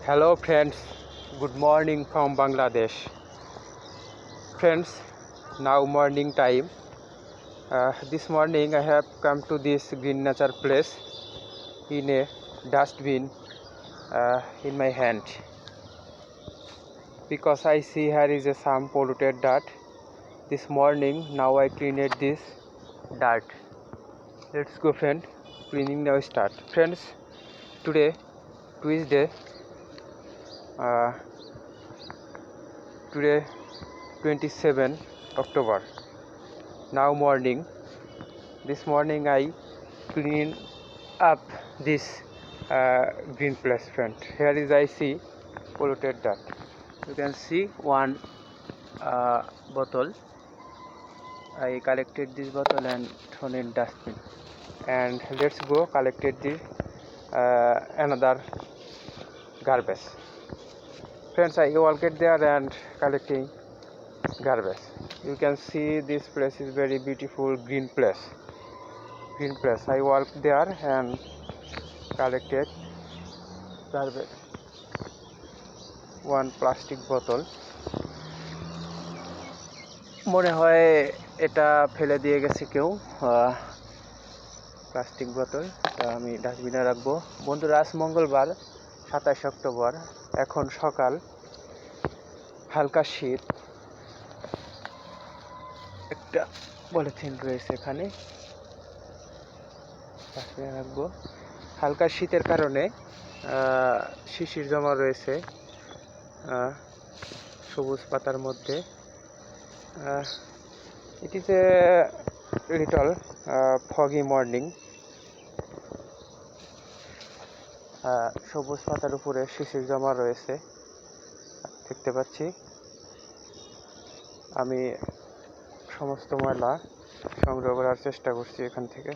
Hello friends, good morning from Bangladesh. Friends, now morning time. This morning I have come to this green nature place in a dustbin in my hand because I see here is some polluted dirt. This morning now I cleaned this dirt. Let's go friend, cleaning now start. Friends, today Tuesday, today 27 October. Now morning. This morning I clean up this green place friend. Here is I see polluted dirt. You can see one bottle. I collected this bottle and thrown in dustbin. And let's go collected this another garbage. Friends, I walked there and collecting garbage. You can see this place is very beautiful green place. I walked there and collected garbage. One plastic bottle. মনে হয় এটা ফেলে দিয়ে গেছে কেউ plastic বোতল। আমি ডাস্টবিনে রাখবো। বন্ধুরা, আজ মঙ্গলবার 27 অক্টোবর। এখন সকাল, হালকা শীত। একটা পলিথিন রয়েছে এখানে, ডাস্টবিনে রাখবো। হালকা শীতের কারণে শিশির জমা রয়েছে সবুজ পাতার মধ্যে। It is a little foggy morning. সবুজ পাতার উপরে শিশির জমা রয়েছে দেখতে পাচ্ছি। আমি সমস্ত ময়লা সংগ্রহ করার চেষ্টা করছি এখান থেকে।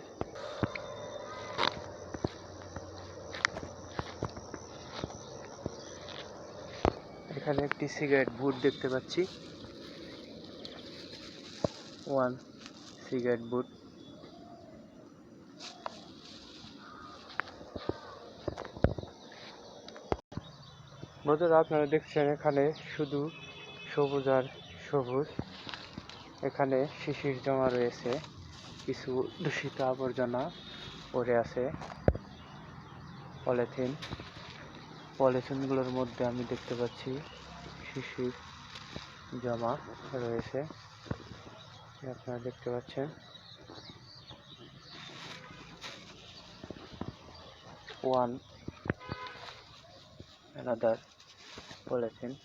এখানে একটি সিগারেট বুট দেখতে পাচ্ছি। ওয়ান সিগারেট বুট। বন্ধুরা, আপনারা দেখছেন এখানে শুধু সবুজ আর সবুজ। এখানে শিশির জমা রয়েছে, কিছু দূষিত আবর্জনা পড়ে আছে। পলিথিনগুলোর মধ্যে আমি দেখতে পাচ্ছি শিশির জমা রয়েছে, আপনারা দেখতে পাচ্ছেন। One another polythene.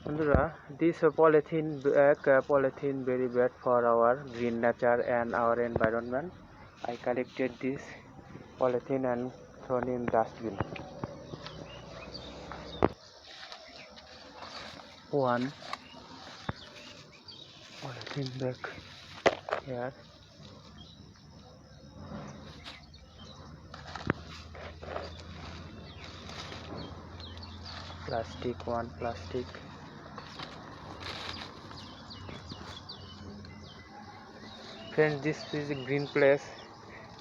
বন্ধুরা, this polythene very bad for our green nature and our environment. I collected this polythene and thrown in dustbin. One polythene bag here. Plastic, one plastic. Friends, this is a green place.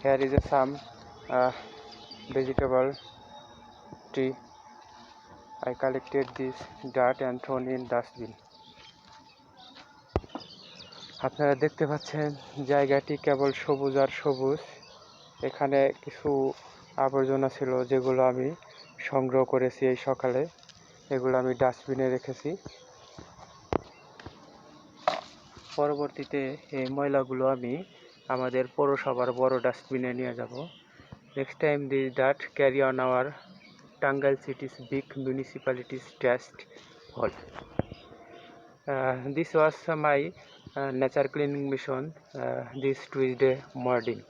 Here is some vegetable tree. I collected this dirt and thrown in dustbin. আপনারা দেখতে পাচ্ছেন জায়গাটি কেবল সবুজ আর সবুজ। এখানে কিছু আবর্জনা ছিল যেগুলো আমি সংগ্রহ করেছি এই সকালে। এগুলো আমি ডাস্টবিনে রেখেছি। পরবর্তীতে এই ময়লাগুলো আমি আমাদের পৌরসভার বড় ডাস্টবিনে নিয়ে যাব। Next time this dirt carry on our Tangail city's big municipalities trash hole. This was my nature cleaning mission this Tuesday morning.